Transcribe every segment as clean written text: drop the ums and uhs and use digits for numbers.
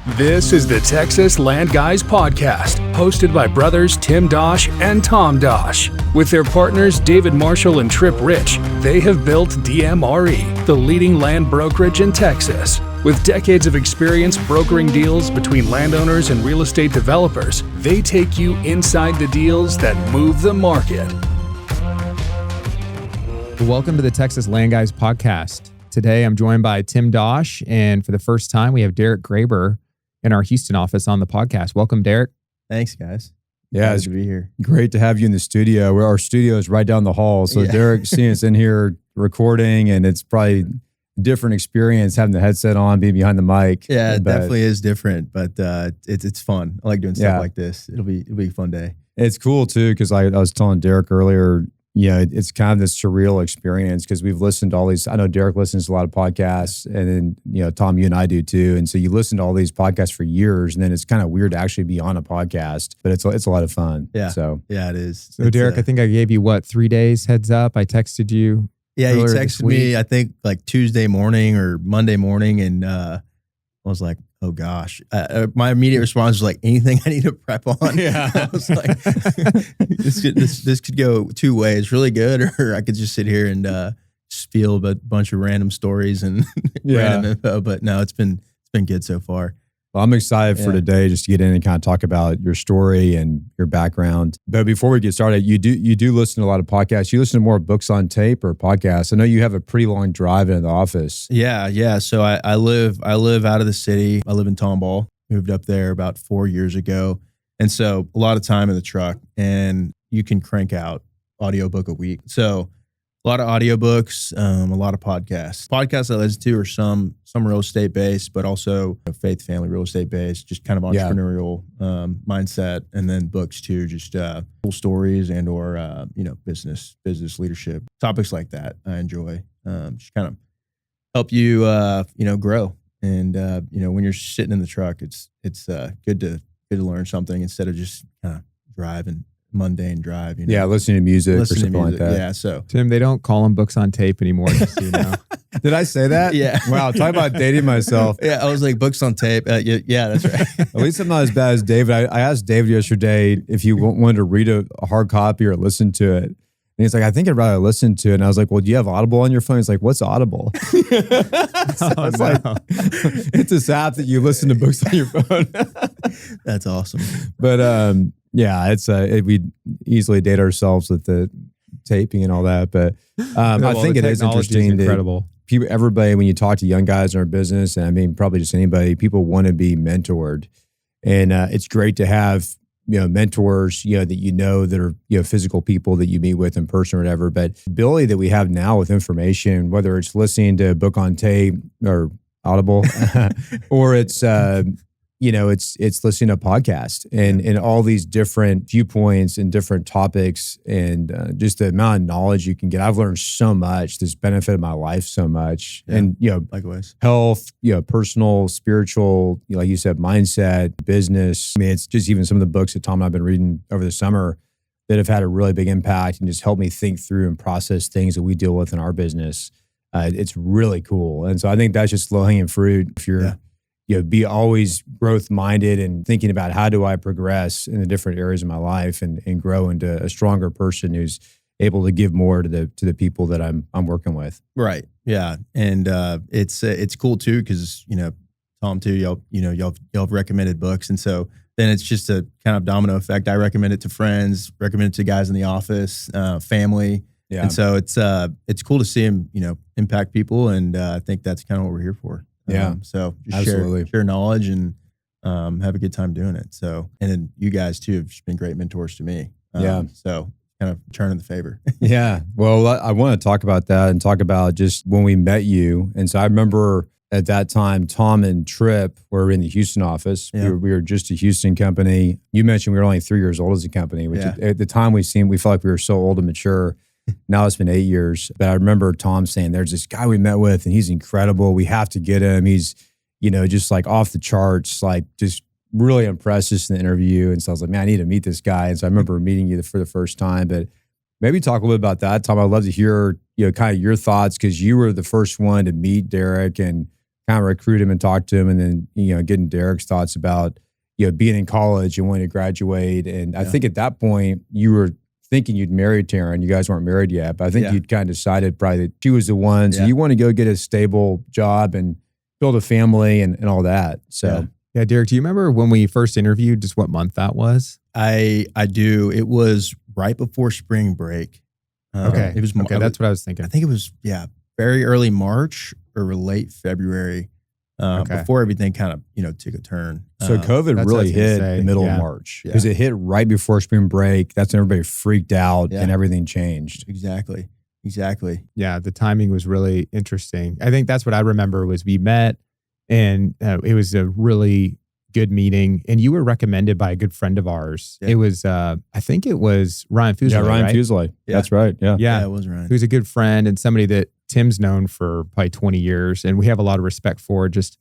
This is the Texas Land Guys podcast, hosted by brothers Tim Dosch and Tom Dosch. With their partners David Marshall and Trip Rich, they have built DMRE, the leading land brokerage in Texas. With decades of experience brokering deals between landowners and real estate developers, they take you inside the deals that move the market. Welcome to the Texas Land Guys podcast. Today, I'm joined by Tim Dosch, and for the first time, we have Derek Graber in our Houston office on the podcast. Welcome, Derek. Thanks, guys. Yeah, Glad to be here. Great to have you in the studio. Our studio is right down the hall. So Derek seeing us in here recording, and it's probably a different experience having the headset on, being behind the mic. Yeah, it definitely is different, but it's fun. I like doing stuff like this. It'll be a fun day. It's cool too, because I was telling Derek earlier, it's kind of this surreal experience because we've listened to all these. I know Derek listens to a lot of podcasts, and then, Tom, you and I do too. And so you listen to all these podcasts for years, and then it's kind of weird to actually be on a podcast, but it's a lot of fun. Yeah. So yeah, it is. So Derek, I think I gave you 3 days heads up. I texted you. Yeah, you texted me, I think like Tuesday morning or Monday morning. And I was like, oh gosh. My immediate response was like, anything I need to prep on? Yeah. I was like, this could go two ways, really good, or I could just sit here and spiel a bunch of random stories and random info. But no, it's been good so far. Well, I'm excited for today just to get in and kind of talk about your story and your background. But before we get started, you do listen to a lot of podcasts. You listen to more books on tape or podcasts. I know you have a pretty long drive into the office. Yeah. So I live out of the city. I live in Tomball. Moved up there about 4 years ago. And so a lot of time in the truck, and you can crank out audiobook a week. So a lot of audiobooks, a lot of podcasts. Podcasts I listen to are some real estate based, but also faith, family, real estate based, just kind of entrepreneurial mindset, and then books too, just cool stories and or business leadership topics like that. I enjoy just kind of help you grow, and when you're sitting in the truck, it's good to learn something instead of just kind of mundane drive. Yeah, listening to music or something like that. Yeah, so Tim, they don't call them books on tape anymore, just so you know. Did I say that? Yeah. Wow, talk about dating myself. Yeah, I was like, books on tape. Yeah, that's right. At least I'm not as bad as David. I asked David yesterday if he wanted to read a hard copy or listen to it. And he's like, I think I'd rather listen to it. And I was like, well, do you have Audible on your phone? He's like, what's Audible? It's this app that you listen to books on your phone. That's awesome. But we easily date ourselves with the taping and all that. But I think it is interesting. Incredible. Everybody, when you talk to young guys in our business, and I mean, probably just anybody, people want to be mentored. And it's great to have, mentors, that that are, physical people that you meet with in person or whatever. But the ability that we have now with information, whether it's listening to a book on tape or Audible, or it's, it's listening to a podcast and all these different viewpoints and different topics, and just the amount of knowledge you can get. I've learned so much. This benefited my life so much. Yeah, and, likewise, health, personal, spiritual, like you said, mindset, business. I mean, it's just even some of the books that Tom and I have been reading over the summer that have had a really big impact and just helped me think through and process things that we deal with in our business. It's really cool. And so I think that's just low-hanging fruit. If you're be always growth-minded and thinking about how do I progress in the different areas of my life and grow into a stronger person who's able to give more to the people that I'm working with. Right. Yeah. And it's cool too, because Tom too, y'all have recommended books, and so then it's just a kind of domino effect. I recommend it to friends, recommend it to guys in the office, family. Yeah. And so it's cool to see him impact people, and I think that's kind of what we're here for. Yeah. So just share knowledge and have a good time doing it. So, and then you guys too have just been great mentors to me. So kind of turning the favor. Yeah. Well, I want to talk about that and talk about just when we met you. And so I remember at that time, Tom and Trip were in the Houston office. Yeah. We were just a Houston company. You mentioned we were only 3 years old as a company, which at the time we felt like we were so old and mature. Now it's been 8 years. But I remember Tom saying, there's this guy we met with and he's incredible. We have to get him. He's, just like off the charts, like just really impressed us in the interview. And so I was like, man, I need to meet this guy. And so I remember meeting you for the first time. But maybe talk a little bit about that, Tom. I'd love to hear, kind of your thoughts, because you were the first one to meet Derek and kind of recruit him and talk to him, and then, getting Derek's thoughts about, being in college and wanting to graduate. And I think at that point you were thinking you'd marry Taryn. You guys weren't married yet, but I think you'd kind of decided probably that she was the one. So you want to go get a stable job and build a family and all that. So yeah, Derek, do you remember when we first interviewed, just what month that was? I do. It was right before spring break. Okay. It was. Okay, that's what I was thinking. I think it was very early March or late February. Before everything kind of, took a turn. So COVID really hit the middle of March because it hit right before spring break. That's when everybody freaked out and everything changed. Exactly. Yeah, the timing was really interesting. I think that's what I remember was we met and it was a really good meeting, and you were recommended by a good friend of ours. Yeah. It was, I think it was Ryan Fuseli. Yeah, Ryan Fuseli. Yeah. That's right. Yeah, it was Ryan. Who's a good friend and somebody that Tim's known for probably 20 years, and we have a lot of respect for. Just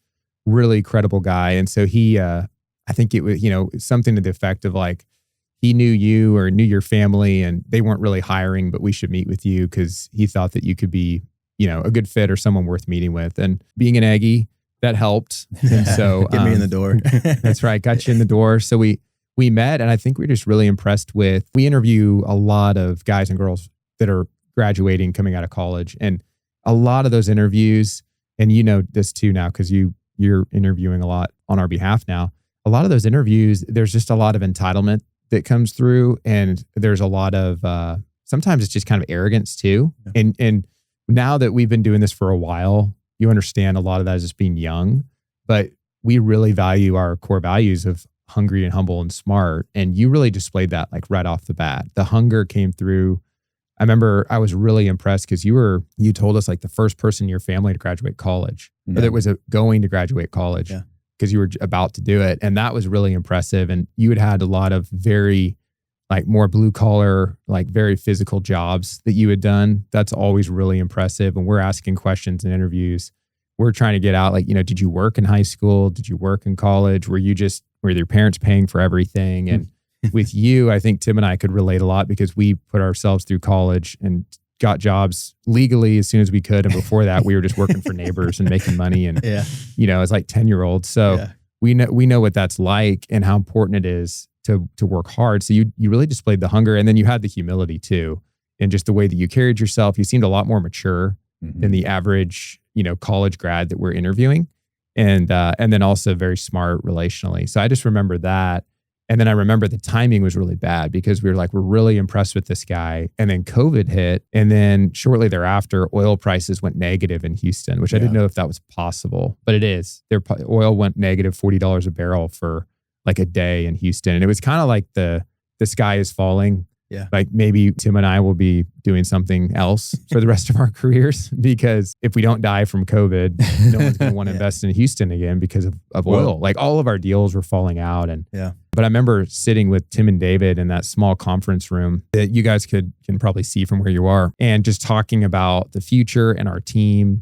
really credible guy. And so he, I think it was, something to the effect of like, he knew you or knew your family and they weren't really hiring, but we should meet with you because he thought that you could be, a good fit or someone worth meeting with. And being an Aggie, that helped. And so get me in the door. That's right. Got you in the door. So we met, and I think we were just really impressed with, we interview a lot of guys and girls that are graduating, coming out of college. And a lot of those interviews, and you know this too now, because you're interviewing a lot on our behalf now. A lot of those interviews, there's just a lot of entitlement that comes through, and there's a lot of sometimes it's just kind of arrogance too. Yeah. And now that we've been doing this for a while, you understand a lot of that is just being young, but we really value our core values of hungry and humble and smart. And you really displayed that like right off the bat. The hunger came through. I remember I was really impressed because you told us like the first person in your family to graduate college, or that was going to graduate college because you were about to do it. And that was really impressive. And you had a lot of very like more blue collar, like very physical jobs that you had done. That's always really impressive. And we're asking questions in interviews. We're trying to get out like, did you work in high school? Did you work in college? Were your parents paying for everything? And with you, I think Tim and I could relate a lot because we put ourselves through college and got jobs legally as soon as we could. And before that, we were just working for neighbors and making money. And, as like 10-year-olds. So we know what that's like and how important it is to work hard. So you really displayed the hunger, and then you had the humility too. And just the way that you carried yourself, you seemed a lot more mature than the average, college grad that we're interviewing. And then also very smart relationally. So I just remember that. And then I remember the timing was really bad because we were like, we're really impressed with this guy. And then COVID hit. And then shortly thereafter, oil prices went negative in Houston, which I didn't know if that was possible, but it is. Oil went negative $40 a barrel for like a day in Houston. And it was kind of like the sky is falling. Yeah. Like maybe Tim and I will be doing something else for the rest of our careers, because if we don't die from COVID, no one's going to want to invest in Houston again because of oil. Like all of our deals were falling out. But I remember sitting with Tim and David in that small conference room that you guys can probably see from where you are, and just talking about the future and our team.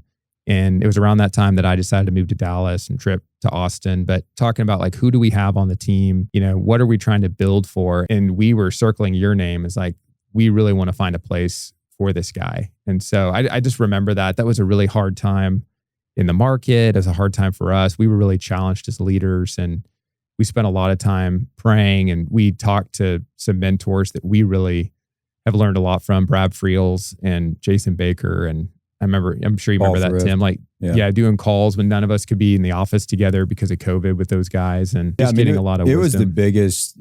And it was around that time that I decided to move to Dallas and trip to Austin, but talking about like, who do we have on the team? What are we trying to build for? And we were circling your name as like, we really want to find a place for this guy. And so I just remember that was a really hard time in the market. It was a hard time for us. We were really challenged as leaders, and we spent a lot of time praying, and we talked to some mentors that we really have learned a lot from, Brad Friels and Jason Baker. And I'm sure you remember that, Tim, like, doing calls when none of us could be in the office together because of COVID with those guys, and just getting a lot of wisdom. It was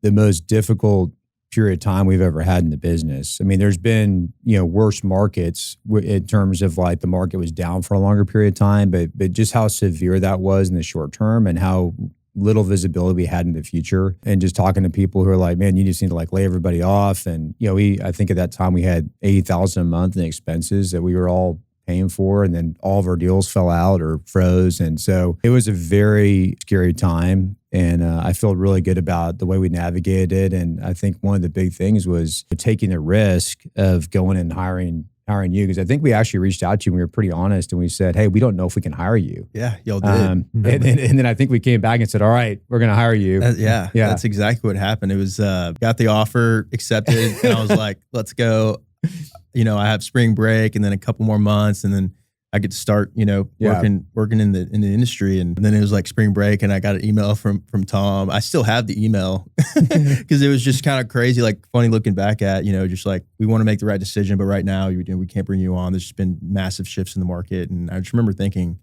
the most difficult period of time we've ever had in the business. I mean, there's been, worse markets in terms of like the market was down for a longer period of time, but just how severe that was in the short term and how little visibility we had in the future, and just talking to people who are like, man, you just need to like lay everybody off. And, I think at that time we had $80,000 a month in expenses that we were all paying for. And then all of our deals fell out or froze. And so it was a very scary time. And I feel really good about the way we navigated it. And I think one of the big things was taking the risk of going and hiring you, because I think we actually reached out to you and we were pretty honest, and we said, hey, we don't know if we can hire you. Yeah, y'all did. And then I think we came back and said, all right, we're going to hire you. That's exactly what happened. It was, got the offer accepted, and I was like, let's go. I have spring break and then a couple more months. And then I could start, Yeah. working in the industry. And then it was like spring break and I got an email from Tom. I still have the email because it was just kind of crazy, like funny looking back at, just like, we want to make the right decision, but right now we can't bring you on. There's just been massive shifts in the market. And I just remember thinking,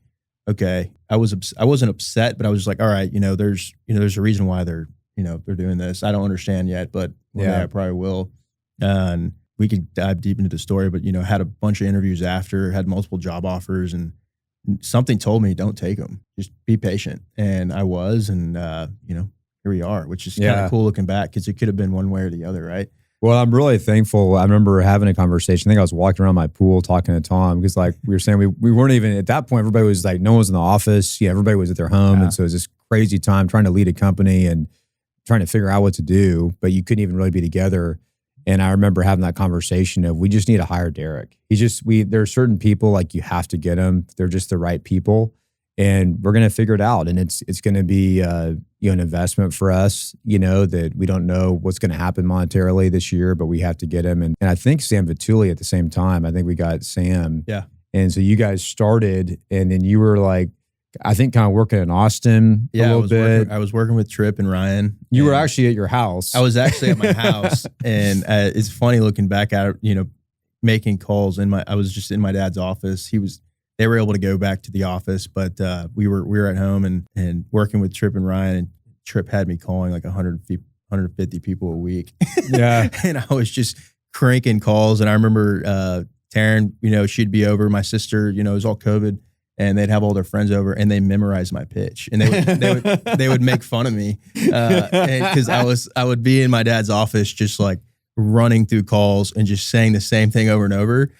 okay, I wasn't upset, but I was just like, all right, there's a reason why they're doing this. I don't understand yet, but one day I probably will. And we could dive deep into the story, but had a bunch of interviews after, had multiple job offers, and something told me don't take them. Just be patient. And I was, and here we are, which is kind of cool looking back because it could have been one way or the other, right? Well, I'm really thankful. I remember having a conversation. I think I was walking around my pool talking to Tom because, like we were saying, we weren't even at that point. Everybody was like, no one was in the office. Yeah, everybody was at their home, and so it was this crazy time trying to lead a company and trying to figure out what to do. But you couldn't even really be together. And I remember having that conversation of we just need to hire Derek. There are certain people like you have to get them. They're just the right people, and we're going to figure it out. And it's going to be an investment for us. That we don't know what's going to happen monetarily this year, but we have to get him. And I think Sam Vituli at the same time. I think we got Sam. Yeah. And so you guys started, and then you were like, I think kind of working in Austin a little bit. I was working with Tripp and Ryan. You were actually at your house. I was actually at my house, and it's funny looking back at it, making calls I was just in my dad's office. They were able to go back to the office, but we were at home and working with Tripp and Ryan, and Tripp had me calling like 150 people a week. Yeah. And I was just cranking calls. And I remember Taryn, she'd be over, my sister, it was all COVID. And they'd have all their friends over, and they memorized my pitch, and they would make fun of me because I would be in my dad's office just like running through calls and just saying the same thing over and over.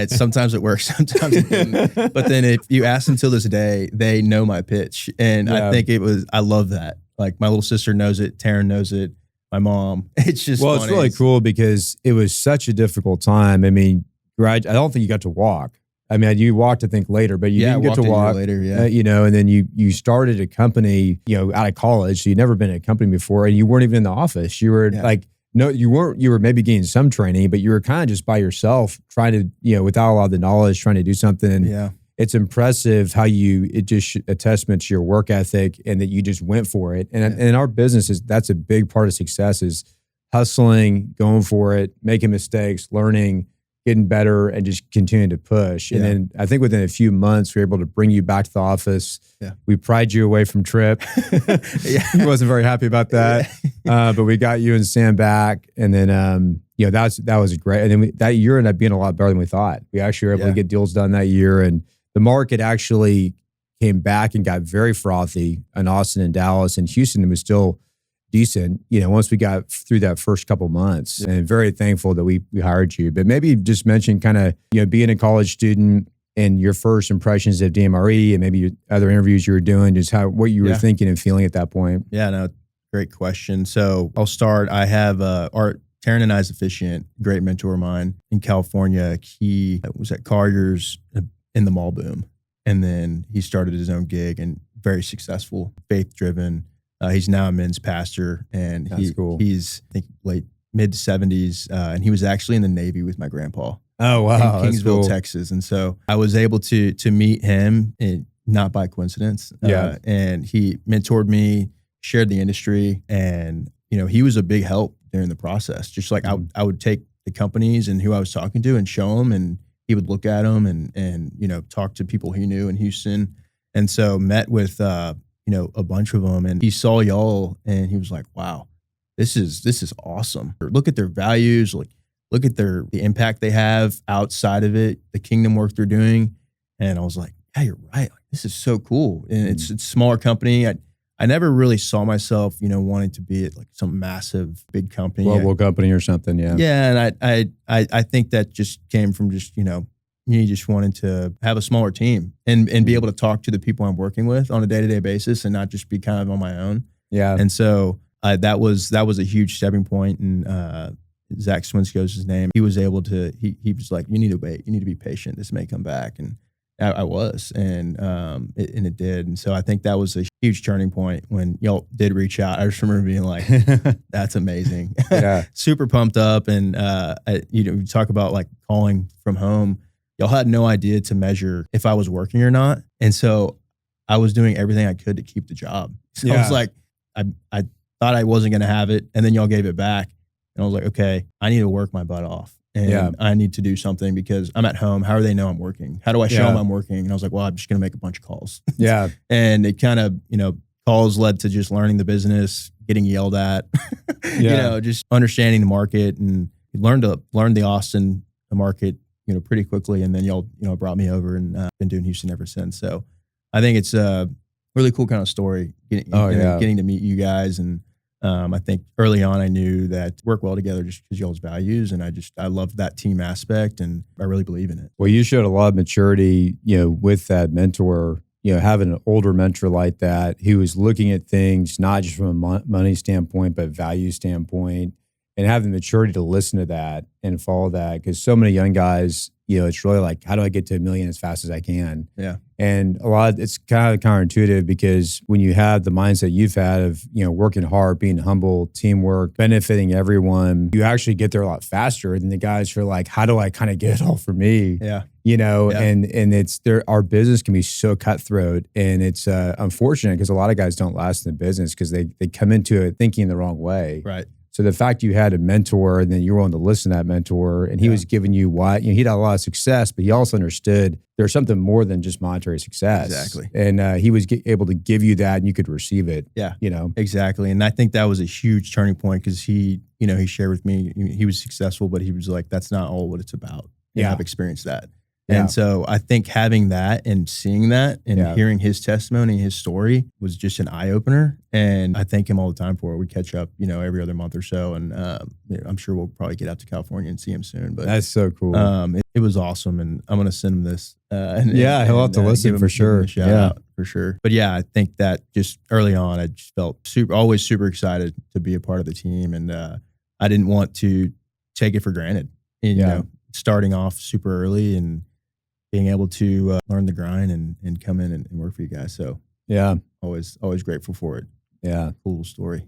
Sometimes it works, sometimes it didn't. But then if you ask them till this day, they know my pitch, and I think I love that. Like my little sister knows it, Taryn knows it, my mom. It's just funny. It's really cool because it was such a difficult time. I mean, I don't think you got to walk. I mean, you walked, I think, later, but you didn't get to walk later, and then you started a company, out of college. So you'd never been in a company before, and you weren't even in the office. You were you were maybe getting some training, but you were kind of just by yourself trying to, without a lot of the knowledge, trying to do something. And it's impressive how it just a testament to your work ethic and that you just went for it. And in our business, that's a big part of success is hustling, going for it, making mistakes, learning, getting better, and just continuing to push. And then I think within a few months, we were able to bring you back to the office. Yeah. We pried you away from Tripp. He wasn't very happy about that. But we got you and Sam back. And then, that was great. And then that year ended up being a lot better than we thought. We actually were able to get deals done that year. And the market actually came back and got very frothy in Austin and Dallas, and Houston was still decent, once we got through that first couple months, and very thankful that we hired you. But maybe just mention kind of, being a college student and your first impressions of DMRE and maybe other interviews you were doing, just what you were thinking and feeling at that point. Yeah, no, great question. So I'll start. I have Taryn and I's officiant, great mentor of mine in California. He was at Colliers in the mall boom. And then he started his own gig and very successful, faith-driven. He's now a men's pastor, and he's I think mid 70s, and he was actually in the Navy with my grandpa. Oh wow, in Kingsville, Texas. And so I was able to meet him, and not by coincidence. And he mentored me, shared the industry, and he was a big help during the process. Just like I would take the companies and who I was talking to and show them, and he would look at them and talk to people he knew in Houston. And so met with a bunch of them, and he saw y'all and he was like, wow, this is awesome. Look at their values, look at the impact they have outside of it, the kingdom work they're doing. And I was like, yeah, you're right. Like, this is so cool. And it's a smaller company. I never really saw myself, wanting to be at like some massive big company. Global company or something. Yeah. Yeah. And I think that just came from just, me just wanting to have a smaller team and be able to talk to the people I'm working with on a day-to-day basis and not just be kind of on my own. Yeah. And so that was a huge stepping point. And Zach Swinsko's his name. He was able to, he was like, you need to wait. You need to be patient. This may come back. And I was, and it did. And so I think that was a huge turning point when y'all did reach out. I just remember being like, that's amazing. Yeah. Super pumped up. And, you talk about like calling from home. y'all had no idea to measure if I was working or not. And so I was doing everything I could to keep the job. So I was like, I thought I wasn't going to have it. And then y'all gave it back. And I was like, okay, I need to work my butt off. And I need to do something because I'm at home. How do they know I'm working? How do I show them I'm working? And I was like, well, I'm just going to make a bunch of calls. Yeah. And it kind of, calls led to just learning the business, getting yelled at, just understanding the market, and learned the Austin market, pretty quickly. And then y'all, brought me over, and been doing Houston ever since. So I think it's a really cool kind of story getting to meet you guys. And I think early on I knew that work well together just because y'all's values. And I love that team aspect, and I really believe in it. Well, you showed a lot of maturity, with that mentor, having an older mentor like that, who was looking at things, not just from a money standpoint, but value standpoint, and having the maturity to listen to that and follow that. Because so many young guys, it's really like, how do I get to $1 million as fast as I can? Yeah. And it's kind of counterintuitive, because when you have the mindset you've had of, working hard, being humble, teamwork, benefiting everyone, you actually get there a lot faster than the guys who are like, how do I kind of get it all for me? Yeah. And it's there, our business can be so cutthroat, and it's unfortunate because a lot of guys don't last in the business because they come into it thinking the wrong way. Right. So the fact you had a mentor, and then you were willing to listen to that mentor, and he was giving you what, he had a lot of success, but he also understood there's something more than just monetary success. Exactly. And he was able to give you that, and you could receive it. Yeah. Exactly. And I think that was a huge turning point, because he shared with me, he was successful, but he was like, that's not all what it's about. And I've experienced that. And so I think having that and seeing that and hearing his testimony, his story, was just an eye opener. And I thank him all the time for it. We catch up, every other month or so. And I'm sure we'll probably get out to California and see him soon. But that's so cool. It was awesome. And I'm going to send him this. He'll have to listen for sure. Shout out for sure. But yeah, I think that just early on, I just felt always super excited to be a part of the team. And I didn't want to take it for granted. And, starting off super early and being able to learn the grind and come in and work for you guys. So always grateful for it. Yeah. Cool story.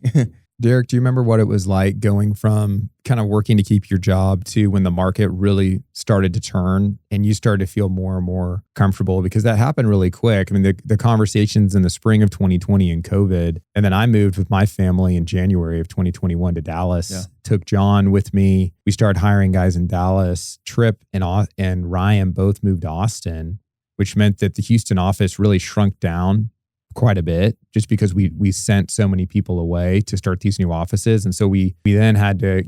Derek, do you remember what it was like going from kind of working to keep your job to when the market really started to turn and you started to feel more and more comfortable? Because that happened really quick. I mean, the conversations in the spring of 2020 and COVID, and then I moved with my family in January of 2021 to Dallas, took John with me. We started hiring guys in Dallas. Tripp and Ryan both moved to Austin, which meant that the Houston office really shrunk down quite a bit, just because we sent so many people away to start these new offices. And so we then had to,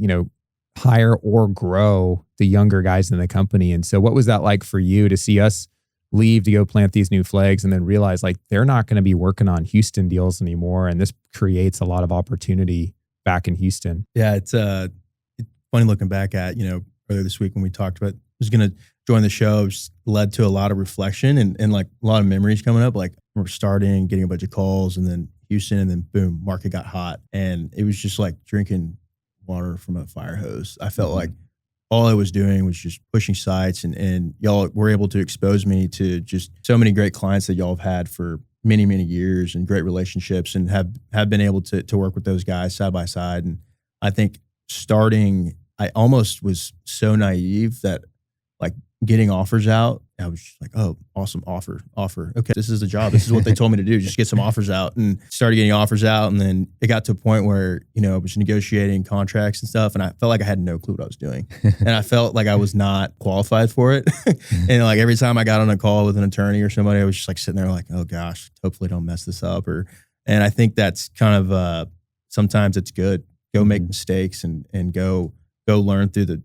hire or grow the younger guys in the company. And so what was that like for you to see us leave to go plant these new flags and then realize like they're not going to be working on Houston deals anymore? And this creates a lot of opportunity back in Houston. Yeah, it's funny looking back at, earlier this week when we talked about was going to join the show, just led to a lot of reflection and like a lot of memories coming up. Like we're starting, getting a bunch of calls, and then Houston, and then boom, market got hot. And it was just like drinking water from a fire hose. I felt like all I was doing was just pushing sites, and y'all were able to expose me to just so many great clients that y'all have had for many, many years, and great relationships, and have been able to work with those guys side by side. And I think starting, I almost was so naive that like getting offers out, I was just like, oh, awesome, offer. Okay, this is the job. This is what they told me to do. Just get some offers out, and started getting offers out. And then it got to a point where, I was negotiating contracts and stuff, and I felt like I had no clue what I was doing. And I felt like I was not qualified for it. And like every time I got on a call with an attorney or somebody, I was just like sitting there like, oh gosh, hopefully don't mess this up. And I think that's kind of, sometimes it's good. Go make mistakes and go learn through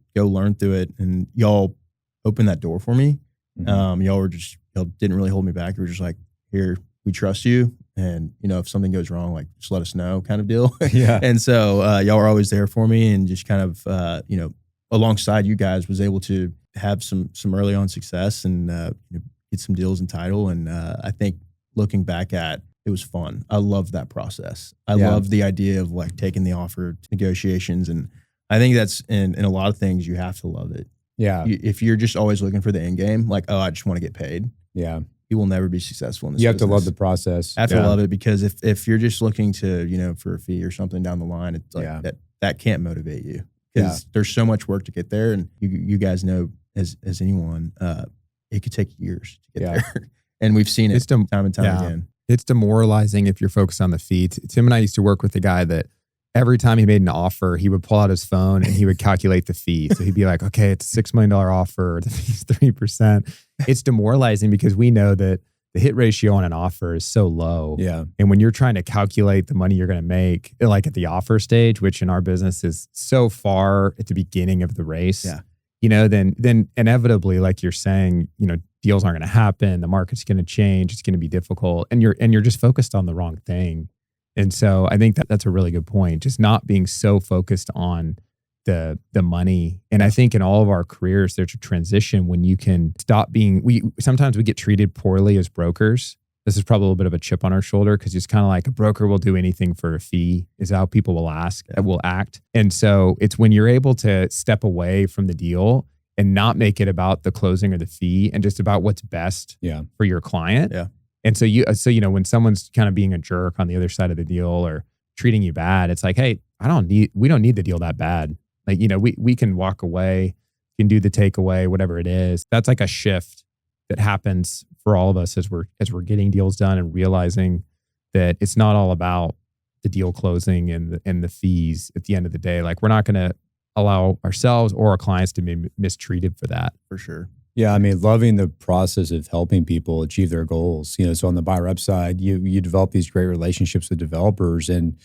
it. And y'all opened that door for me. Y'all didn't really hold me back. You were just like, here, we trust you. And, if something goes wrong, like just let us know kind of deal. Yeah. And so y'all were always there for me, and just kind of, alongside you guys was able to have some early on success and get some deals and title. And I think looking back at it was fun. I loved that process. I loved the idea of like taking the offer to negotiations. And I think that's in a lot of things, you have to love it. Yeah. If you're just always looking for the end game, like, oh, I just want to get paid. Yeah. You will never be successful in this business. You have to love the process. I have to love it, because if you're just looking to, for a fee or something down the line, it's like that can't motivate you, because there's so much work to get there. And you guys know as anyone, it could take years to get Yeah. there. And we've seen it time and time again. It's demoralizing if you're focused on the fee. Tim and I used to work with a guy that every time he made an offer, he would pull out his phone and he would calculate the fee. So he'd be like, okay, it's a $6 million offer. The fee's 3%. It's demoralizing because we know that the hit ratio on an offer is so low. Yeah. And when you're trying to calculate the money you're going to make, like at the offer stage, which in our business is so far at the beginning of the race, then inevitably, like you're saying, deals aren't going to happen. The market's going to change. It's going to be difficult. And you're just focused on the wrong thing. And so I think that's a really good point. Just not being so focused on the money. And I think in all of our careers, there's a transition when you can stop being, sometimes we get treated poorly as brokers. This is probably a little bit of a chip on our shoulder because it's kind of like a broker will do anything for a fee is how people will act. And so it's when you're able to step away from the deal and not make it about the closing or the fee and just about what's best for your client. Yeah. And so when someone's kind of being a jerk on the other side of the deal or treating you bad, it's like, hey, we don't need the deal that bad. Like, we can walk away, can do the takeaway, whatever it is. That's like a shift that happens for all of us as we're getting deals done and realizing that it's not all about the deal closing and the fees at the end of the day. Like, we're not going to allow ourselves or our clients to be mistreated for that. For sure. Yeah, I mean, loving the process of helping people achieve their goals. So on the buyer rep side, you develop these great relationships with developers, and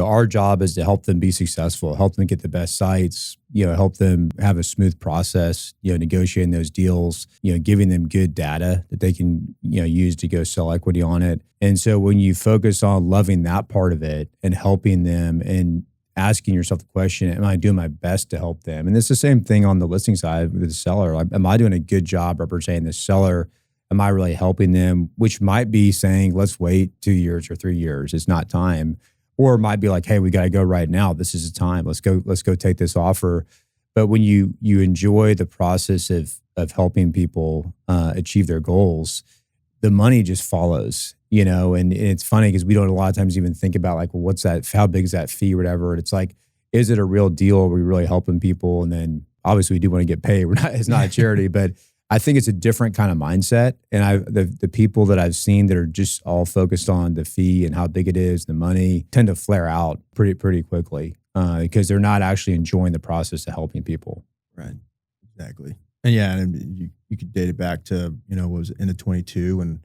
our job is to help them be successful, help them get the best sites, help them have a smooth process, negotiating those deals, giving them good data that they can, use to go sell equity on it. And so when you focus on loving that part of it and helping them and asking yourself the question, am I doing my best to help them? And it's the same thing on the listing side with the seller. Am I doing a good job representing the seller? Am I really helping them? Which might be saying, let's wait 2 years or 3 years. It's not time. Or it might be like, hey, we got to go right now. This is the time. Let's go take this offer. But when you enjoy the process of helping people achieve their goals, the money just follows, and it's funny because we don't a lot of times even think about like, well, what's that? How big is that fee or whatever? It's like, is it a real deal? Are we really helping people? And then obviously we do want to get paid. It's not a charity, but I think it's a different kind of mindset. And the people that I've seen that are just all focused on the fee and how big it is, the money, tend to flare out pretty quickly because they're not actually enjoying the process of helping people. Right. Exactly. And and you could date it back to, what was it, end of 22 and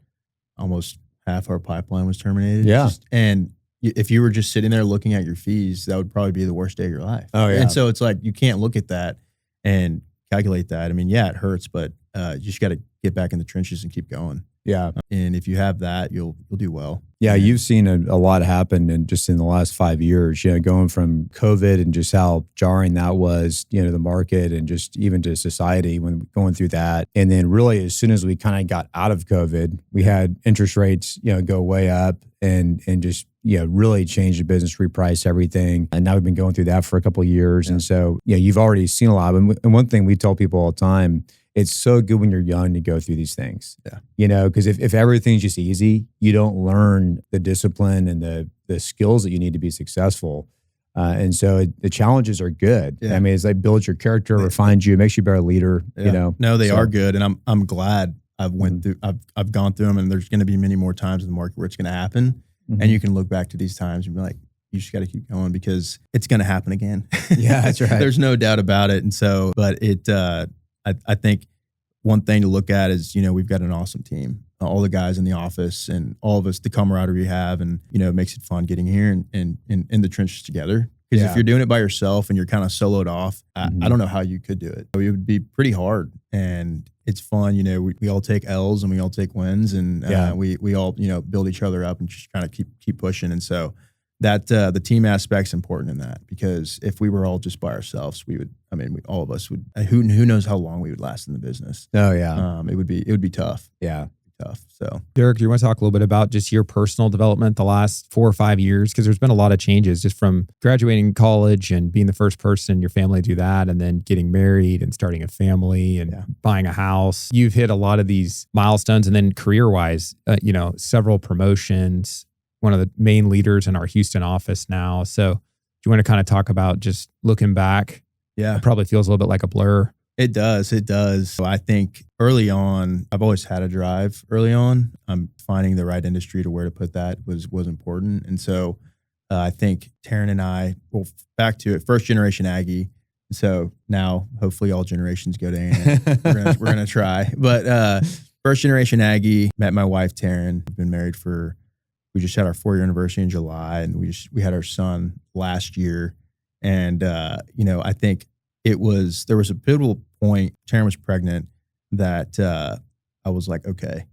almost half our pipeline was terminated. Yeah. And if you were just sitting there looking at your fees, that would probably be the worst day of your life. Oh, yeah. And so it's like, you can't look at that and calculate that. I mean, it hurts, but you just got to get back in the trenches and keep going. Yeah. And if you have that, you'll do well. Yeah, you've seen a lot happen in the last 5 years, going from COVID and just how jarring that was, the market and just even to society when going through that. And then really as soon as we kind of got out of COVID, we had interest rates, go way up and just, really change the business, reprice everything. And now we've been going through that for a couple of years. Yeah. And so, you've already seen a lot. And one thing we tell people all the time, it's so good when you're young to go through these things. Yeah. Because if everything's just easy, you don't learn the discipline and the skills that you need to be successful. And so the challenges are good. Yeah. I mean, it's like builds your character, refines you, makes you a better leader, No, they are good. And I'm glad I've gone through them, and there's going to be many more times in the market where it's going to happen. Mm-hmm. And you can look back to these times and be like, you just got to keep going because it's going to happen again. Yeah, that's right. There's no doubt about it. And so, but I think one thing to look at is, we've got an awesome team, all the guys in the office and all of us, the camaraderie we have, and, it makes it fun getting here and in the trenches together. Because if you're doing it by yourself and you're kind of soloed off, I don't know how you could do it. It would be pretty hard, and it's fun. We all take L's and we all take wins, and we all, build each other up and just kind of keep pushing. And so that the team aspect's important in that, because if we were all just by ourselves, all of us would, who knows how long we would last in the business. Oh yeah. It would be tough. Yeah. Tough. So Derek, do you want to talk a little bit about just your personal development the last 4 or 5 years? Because there's been a lot of changes just from graduating college and being the first person in your family to do that, and then getting married and starting a family and buying a house. You've hit a lot of these milestones, and then career-wise, several promotions, one of the main leaders in our Houston office now. So do you want to kind of talk about just looking back? Yeah. It probably feels a little bit like a blur. It does. It does. So I think early on, I've always had a drive early on. Finding the right industry to where to put that was important. And so I think Taryn and I, well, back to it, first generation Aggie. So now hopefully all generations go to A&M. We're gonna try. But first generation Aggie, met my wife Taryn. We've been married we just had our 4-year anniversary in July, and we had our son last year. And I think there was a pivotal point. Taryn was pregnant that I was like, okay,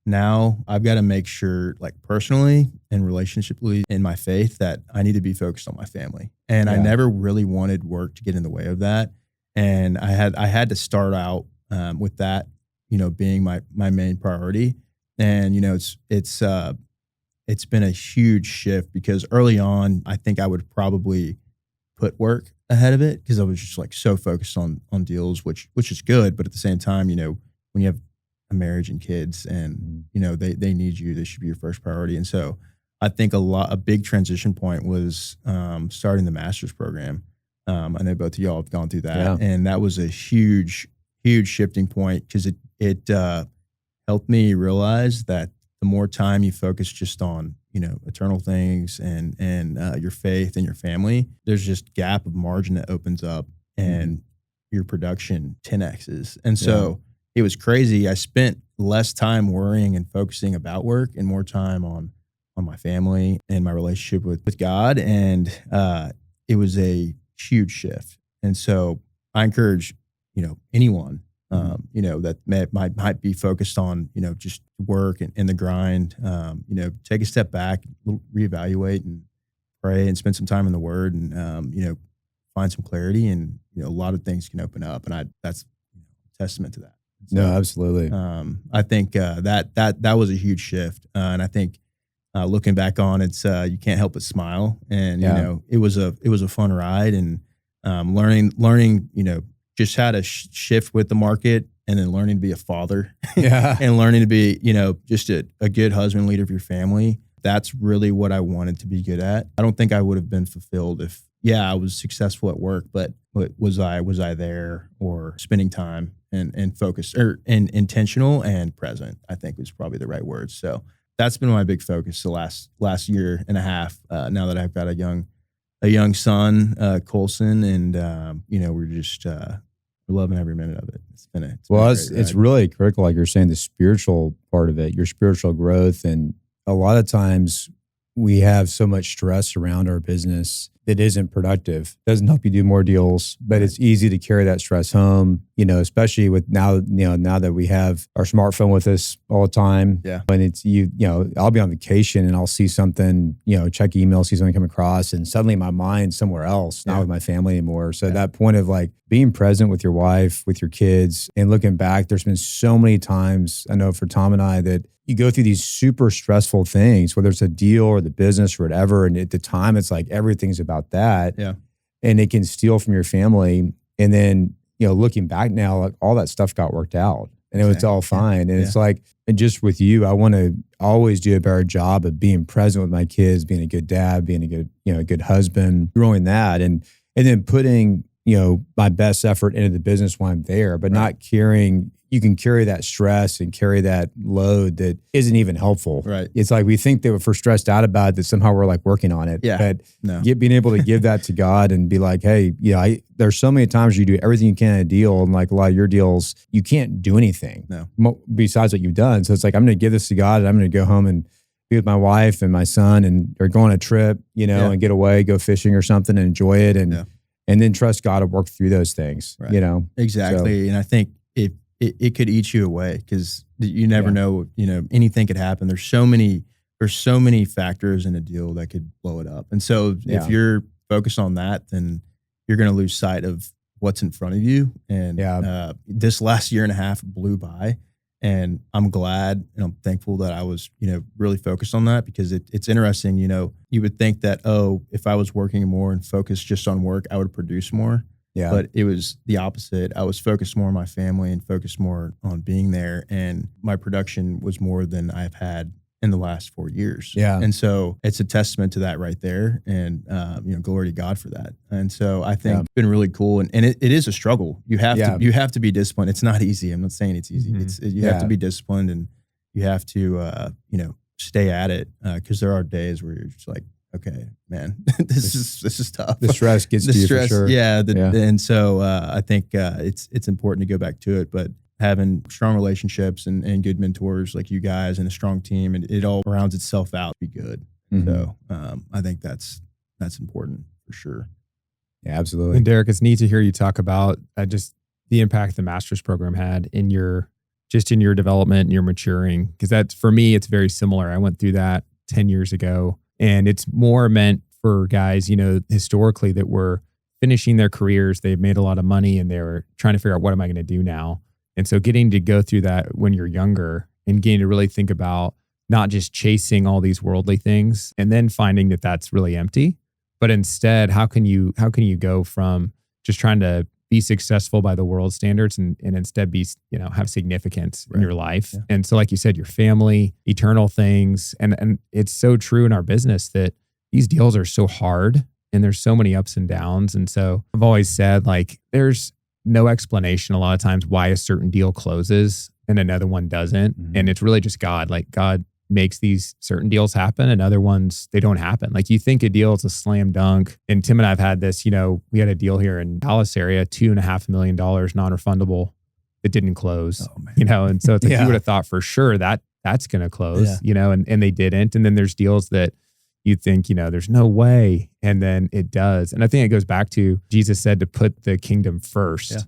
now I've got to make sure, like personally and relationshiply in my faith, that I need to be focused on my family. And I never really wanted work to get in the way of that. And I had to start out with that, being my main priority. And it's been a huge shift, because early on, I think I would probably put work ahead of it, because I was just like so focused on deals, which is good. But at the same time, when you have a marriage and kids, and they need you, they should be your first priority. And so I think a big transition point was starting the master's program. I know both of y'all have gone through that, and that was a huge shifting point, because it helped me realize that the more time you focus just on eternal things and your faith and your family, there's just gap of margin that opens up, and your production 10x's. And so it was crazy. I spent less time worrying and focusing about work, and more time on my family and my relationship with God. And it was a huge shift. And so I encourage anyone that might be focused on just work and the grind, take a step back, reevaluate, and pray, and spend some time in the Word, and find some clarity, and a lot of things can open up. And that's testament to that. So, no, absolutely. I think that was a huge shift, and I think looking back on it, you can't help but smile. And it was a fun ride, and learning just how to shift with the market, and then learning to be a father, and learning to be just a good husband, leader of your family. That's really what I wanted to be good at. I don't think I would have been fulfilled if I was successful at work, but was I there, or spending time and focused, and intentional and present, I think was probably the right word. So that's been my big focus the last year and a half. Now that I've got a young son, Colson, and we're just we're loving every minute of it. It's really critical, like you're saying, the spiritual part of it, your spiritual growth. And a lot of times we have so much stress around our business that isn't productive. Doesn't help you do more deals, but it's easy to carry that stress home, especially with now that we have our smartphone with us all the time. Yeah. When it's, I'll be on vacation and I'll see something, check email, see something come across, and suddenly my mind's somewhere else, not with my family anymore. So that point of like being present with your wife, with your kids, and looking back, there's been so many times, I know for Tom and I, that you go through these super stressful things, whether it's a deal or the business or whatever. And at the time, it's like everything's about that. Yeah. And it can steal from your family. And then, looking back now, like all that stuff got worked out, and it was all fine. And it's like, and just with you, I want to always do a better job of being present with my kids, being a good dad, being a good, a good husband, growing that. And then putting, my best effort into the business while I'm there, but not carrying. You can carry that stress and carry that load that isn't even helpful. Right. It's like we think that if we're stressed out about it, that somehow we're like working on it. Yeah. But No. being able to give that to God and be like, hey, there's so many times you do everything you can in a deal, and like a lot of your deals, you can't do anything besides what you've done. So it's like, I'm going to give this to God, and I'm going to go home and be with my wife and my son, or go on a trip, and get away, go fishing or something, and enjoy it. And then trust God to work through those things, Exactly. So, and I think it could eat you away, because you never know, anything could happen. There's so many factors in a deal that could blow it up. And so if you're focused on that, then you're going to lose sight of what's in front of you. And this last year and a half blew by, and I'm glad and I'm thankful that I was, really focused on that, because it's interesting. You would think that, if I was working more and focused just on work, I would produce more. Yeah. But it was the opposite. I was focused more on my family and focused more on being there. And my production was more than I've had in the last 4 years. Yeah. And so it's a testament to that right there. And, glory to God for that. And so I think it's been really cool. And it is a struggle. You have to be disciplined. It's not easy. I'm not saying it's easy. You have to be disciplined, and you have to, stay at it. Cause there are days where you're just like, okay, man, this is tough. The stress gets to you for sure. Yeah. And so, I think, it's important to go back to it, but having strong relationships and good mentors like you guys and a strong team, and it all rounds itself out to be good. So, I think that's important for sure. Yeah, absolutely. And Derek, it's neat to hear you talk about just the impact the master's program had in your development and your maturing. Because that's, for me, it's very similar. I went through that 10 years ago, and it's more meant for guys, historically, that were finishing their careers. They've made a lot of money and they were trying to figure out, what am I going to do now? And so getting to go through that when you're younger and getting to really think about not just chasing all these worldly things and then finding that that's really empty, but instead, how can you go from just trying to be successful by the world standards and instead be, have significance in your life. Yeah. And so, like you said, your family, eternal things. And it's so true in our business that these deals are so hard and there's so many ups and downs. And so I've always said, like, there's no explanation a lot of times why a certain deal closes and another one doesn't. And it's really just God. Like, God makes these certain deals happen and other ones, they don't happen. Like, you think a deal is a slam dunk. And Tim and I have had this, we had a deal here in Dallas area, $2.5 million non-refundable, that didn't close, and so it's like, you would have thought for sure that that's going to close, and they didn't. And then there's deals that you think, there's no way. And then it does. And I think it goes back to Jesus said to put the kingdom first. Yeah.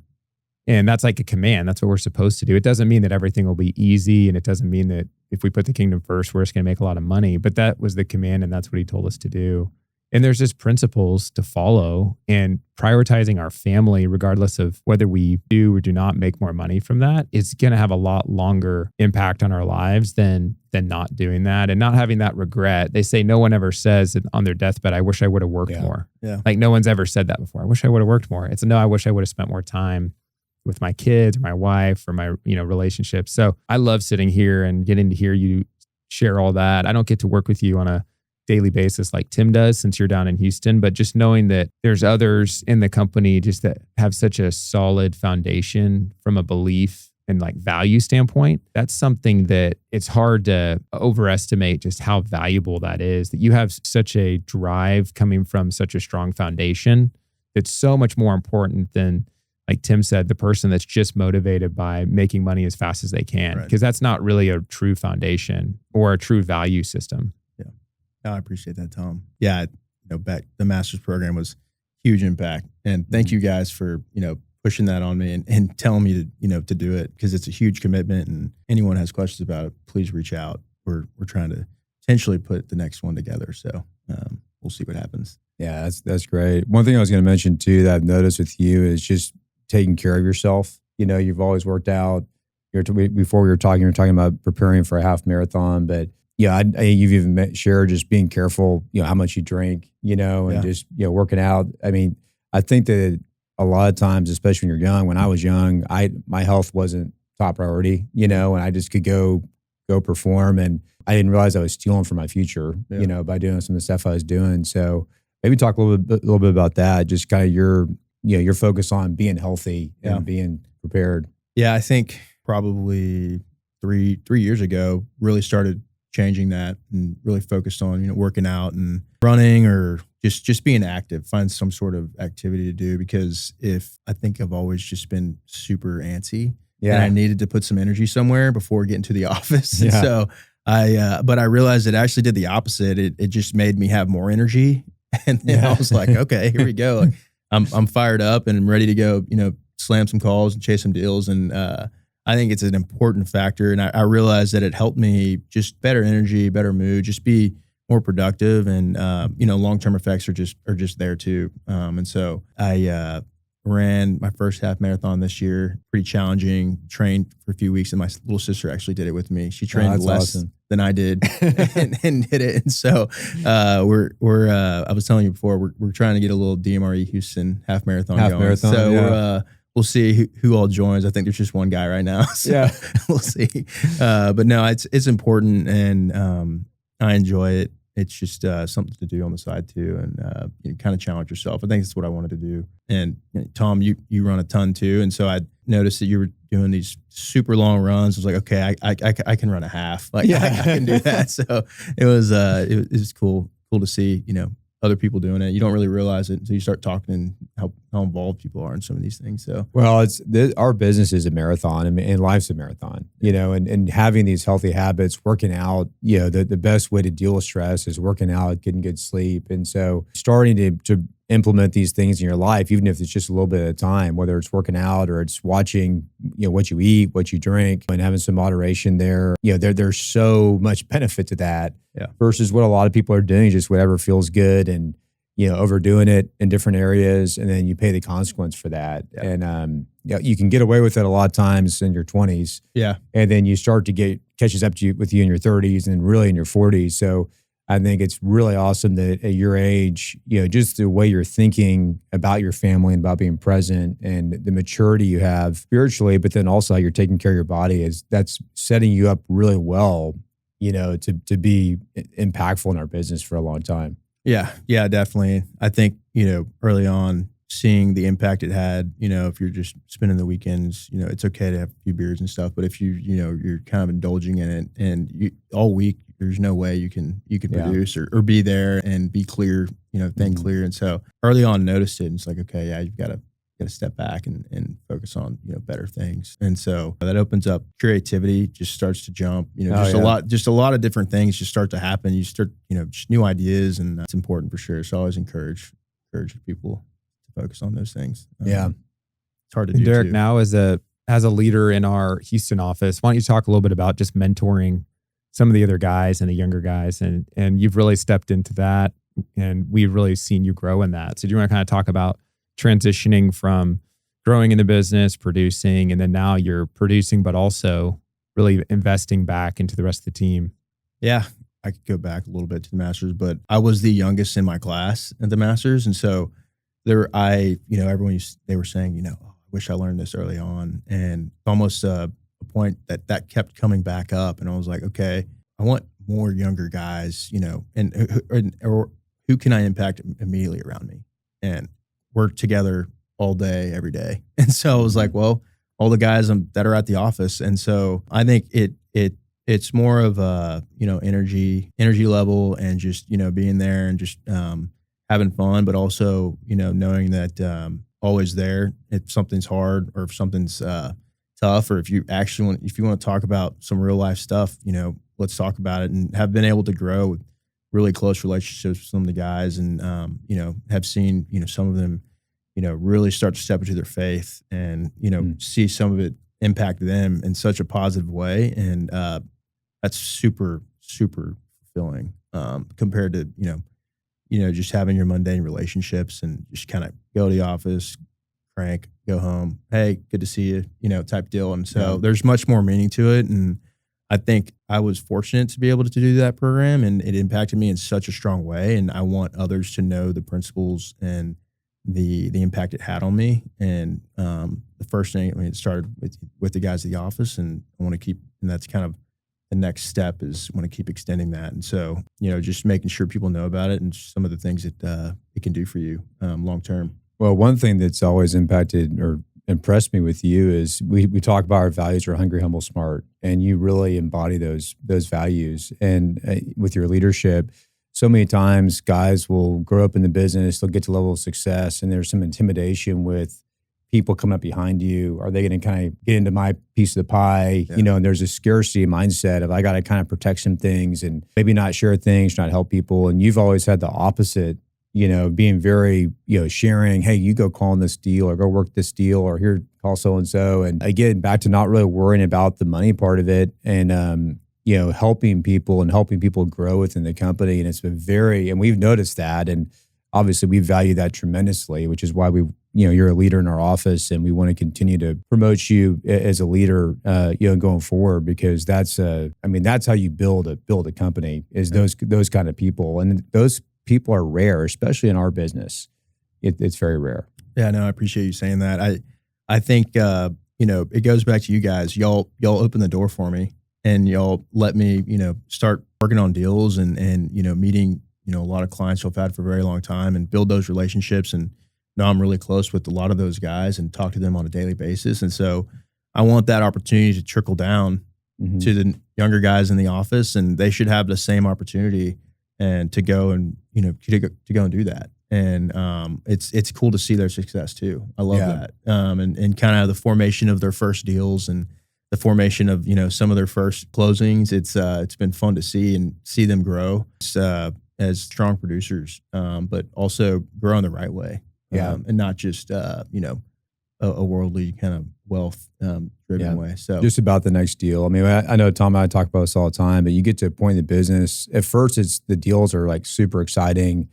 And that's like a command. That's what we're supposed to do. It doesn't mean that everything will be easy. And it doesn't mean that if we put the kingdom first, we're just going to make a lot of money. But that was the command, and that's what he told us to do. And there's just principles to follow, and prioritizing our family, regardless of whether we do or do not make more money from that, is going to have a lot longer impact on our lives than not doing that and not having that regret. They say no one ever says on their deathbed, I wish I would have worked more. Yeah. Like, no one's ever said that before. I wish I would have worked more. It's no, I wish I would have spent more time with my kids or my wife or my, relationships. So I love sitting here and getting to hear you share all that. I don't get to work with you on a daily basis like Tim does, since you're down in Houston, but just knowing that there's others in the company just that have such a solid foundation from a belief and like value standpoint, that's something that it's hard to overestimate just how valuable that is, that you have such a drive coming from such a strong foundation. That's so much more important than, like Tim said, the person that's just motivated by making money as fast as they can, because that's not really a true foundation or a true value system. Yeah. No, I appreciate that, Tom. Yeah. Back the master's program was huge impact, and thank you guys for, pushing that on me and telling me to do it, because it's a huge commitment, and anyone has questions about it, please reach out. We're trying to potentially put the next one together. So, we'll see what happens. Yeah, that's great. One thing I was going to mention too that I've noticed with you is just taking care of yourself. You've always worked out. Before we were talking about preparing for a half marathon, but you've even shared just being careful, how much you drink, and just, working out. I mean, I think that a lot of times, especially when you're young, when I was young, my health wasn't top priority, and I just could go perform, and I didn't realize I was stealing from my future, by doing some of the stuff I was doing. So maybe talk a little bit about that, just kind of your focus on being healthy and being prepared. Yeah, I think probably three years ago, really started changing that and really focused on, working out and running, or just being active, find some sort of activity to do, because I think I've always just been super antsy, and I needed to put some energy somewhere before getting to the office. Yeah. And so but I realized it actually did the opposite. It just made me have more energy. And then I was like, okay, here we go. Like, I'm fired up and I'm ready to go, slam some calls and chase some deals. And I think it's an important factor. And I realized that it helped me just better energy, better mood, just be more productive. And, long-term effects are just there too. And so I ran my first half marathon this year, pretty challenging, trained for a few weeks. And my little sister actually did it with me. She trained less than I did and did it. And so I was telling you before, we're trying to get a little DMRE Houston half marathon going. So we'll see who all joins. I think there's just one guy right now. So we'll see. But no, it's important, and I enjoy it. It's just something to do on the side too, and you kind of challenge yourself. I think that's what I wanted to do. And Tom, you run a ton too, and so I noticed that you were doing these super long runs. I was like, okay, I can run a half. Like I can do that. So it was cool to see other people doing it. You don't really realize it until you start talking and how involved people are in some of these things. So, well, our business is a marathon, and life's a marathon, and having these healthy habits, working out, the best way to deal with stress is working out, getting good sleep. And so starting to implement these things in your life, even if it's just a little bit at a time, whether it's working out or it's watching, what you eat, what you drink, and having some moderation there, there's so much benefit to that versus what a lot of people are doing, just whatever feels good and, overdoing it in different areas. And then you pay the consequence for that. Yeah. And, you can get away with it a lot of times in your 20s. Yeah. And then you start to catches up to with you in your 30s and really in your 40s. So I think it's really awesome that at your age, just the way you're thinking about your family and about being present and the maturity you have spiritually, but then also how you're taking care of your body that's setting you up really well, to be impactful in our business for a long time. Yeah, definitely. I think, early on, seeing the impact it had, if you're just spending the weekends, it's okay to have a few beers and stuff, but if you're kind of indulging in it and all week, there's no way you can produce or be there and be clear, think clear. And so early on noticed it and it's like, okay, yeah, you've got to step back and focus on, better things. And so that opens up creativity, just starts to jump, a lot of different things just start to happen. You start, just new ideas, and that's important for sure. So I always encourage people to focus on those things. It's hard to do. Derek, too. now as a leader in our Houston office, why don't you talk a little bit about just mentoring some of the other guys and the younger guys, and you've really stepped into that, and we've really seen you grow in that. So do you want to kind of talk about transitioning from growing in the business, producing, and then now you're producing, but also really investing back into the rest of the team? Yeah, I could go back a little bit to the Masters, but I was the youngest in my class at the Masters. And so everyone, they were saying, I wish I learned this early on. And almost a point that kept coming back up. And I was like, okay, I want more younger guys, or who can I impact immediately around me and work together all day, every day. And so I was like, well, all the guys that are at the office. And so I think it's more of a, energy level and just, being there and just having fun, but also, knowing that always there if something's hard or if something's tough, or if you want to talk about some real life stuff, let's talk about it, and have been able to grow with really close relationships with some of the guys, and have seen some of them really start to step into their faith, and see some of it impact them in such a positive way, and that's super fulfilling compared to just having your mundane relationships and just kind of go to the office, crank, go home, hey, good to see you, type deal. And so there's much more meaning to it, and I think I was fortunate to be able to do that program, and it impacted me in such a strong way. And I want others to know the principles and the impact it had on me. And the first thing, it started with the guys at the office, and I want to keep, and that's kind of the next step is want to keep extending that. And so, just making sure people know about it and some of the things that it can do for you long term. Well, one thing that's always impacted or impressed me with you is we talk about our values are hungry, humble, smart, and you really embody those values. And with your leadership, so many times guys will grow up in the business, they'll get to a level of success, and there's some intimidation with people coming up behind you. Are they going to kind of get into my piece of the pie? Yeah. And there's a scarcity mindset of I got to kind of protect some things and maybe not share things, not help people. And you've always had the opposite, being very, sharing, hey, you go call on this deal or go work this deal or here, call so-and-so. And again, back to not really worrying about the money part of it and, helping people grow within the company. And it's been and we've noticed that. And obviously we value that tremendously, which is why you're a leader in our office, and we want to continue to promote you as a leader, going forward, because that's how you build a company is those kind of people. And those people are rare, especially in our business. It's very rare. Yeah, no, I appreciate you saying that. I think, it goes back to you guys. Y'all open the door for me, and y'all let me, start working on deals and meeting, a lot of clients I've had for a very long time and build those relationships. And now I'm really close with a lot of those guys and talk to them on a daily basis. And so I want that opportunity to trickle down to the younger guys in the office, and they should have the same opportunity and to go and, to go and do that. And it's cool to see their success too. I love that. And kind of the formation of their first deals and the formation of, some of their first closings. It's been fun to see and see them grow as strong producers, but also grow in the right way. And not just, a worldly kind of wealth driven way. So just about the next deal. I mean, I know Tom and I talk about this all the time, but you get to a point in the business. At first, it's the deals are like super exciting,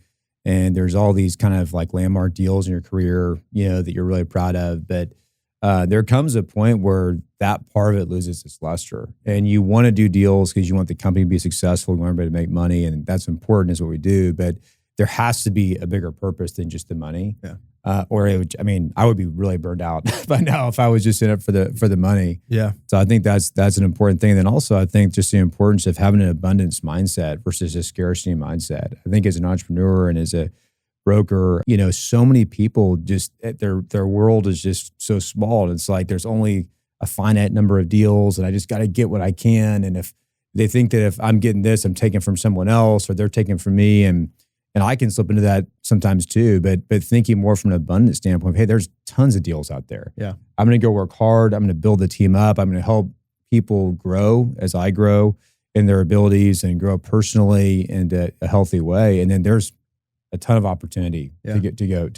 and there's all these kind of like landmark deals in your career, that you're really proud of. But there comes a point where that part of it loses its luster, and you want to do deals because you want the company to be successful, you want everybody to make money, and that's important, is what we do. But there has to be a bigger purpose than just the money. Yeah. I would be really burned out by now if I was just in it for the money. Yeah. So I think that's an important thing. And then also I think just the importance of having an abundance mindset versus a scarcity mindset. I think as an entrepreneur and as a broker, so many people just their world is just so small. And it's like there's only a finite number of deals, and I just got to get what I can. And if they think that if I'm getting this, I'm taking from someone else, or they're taking from me, and I can slip into that sometimes too, but thinking more from an abundance standpoint, hey, there's tons of deals out there. Yeah. I'm going to go work hard. I'm going to build the team up. I'm going to help people grow as I grow in their abilities and grow personally in a healthy way. And then there's a ton of opportunity to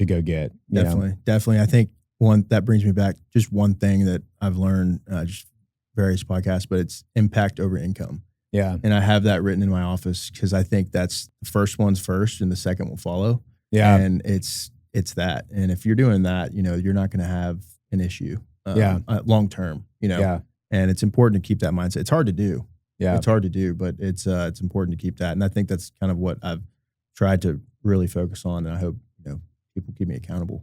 go get. Definitely. I think that brings me back, just one thing that I've learned, just various podcasts, but it's impact over income. Yeah. And I have that written in my office because I think that's the first one's first and the second will follow. Yeah. And it's that. And if you're doing that, you're not going to have an issue long term, Yeah. And it's important to keep that mindset. It's hard to do. Yeah. It's hard to do, but it's important to keep that. And I think that's kind of what I've tried to really focus on. And I hope, people keep me accountable.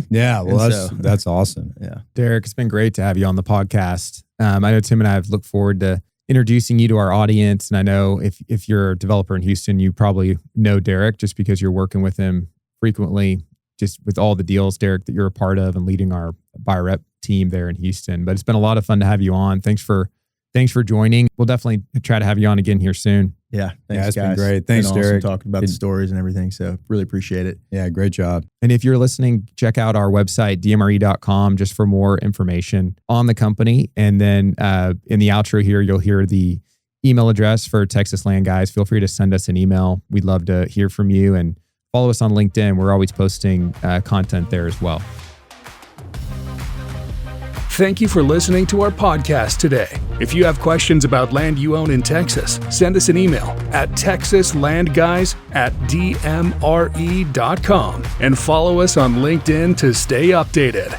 Yeah. Well, that's awesome. Yeah. Derek, it's been great to have you on the podcast. I know Tim and I have looked forward to introducing you to our audience. And I know if you're a developer in Houston, you probably know Derek just because you're working with him frequently, just with all the deals, Derek, that you're a part of and leading our buyer rep team there in Houston. But it's been a lot of fun to have you on. Thanks for joining. We'll definitely try to have you on again here soon. Yeah. Thanks, it's guys. been great. Thanks, been awesome Derek. talking about the stories and everything. So really appreciate it. Yeah. Great job. And if you're listening, check out our website, DMRE.com, just for more information on the company. And then in the outro here, you'll hear the email address for Texas Land Guys. Feel free to send us an email. We'd love to hear from you, and follow us on LinkedIn. We're always posting content there as well. Thank you for listening to our podcast today. If you have questions about land you own in Texas, send us an email at texaslandguys@dmre.com and follow us on LinkedIn to stay updated.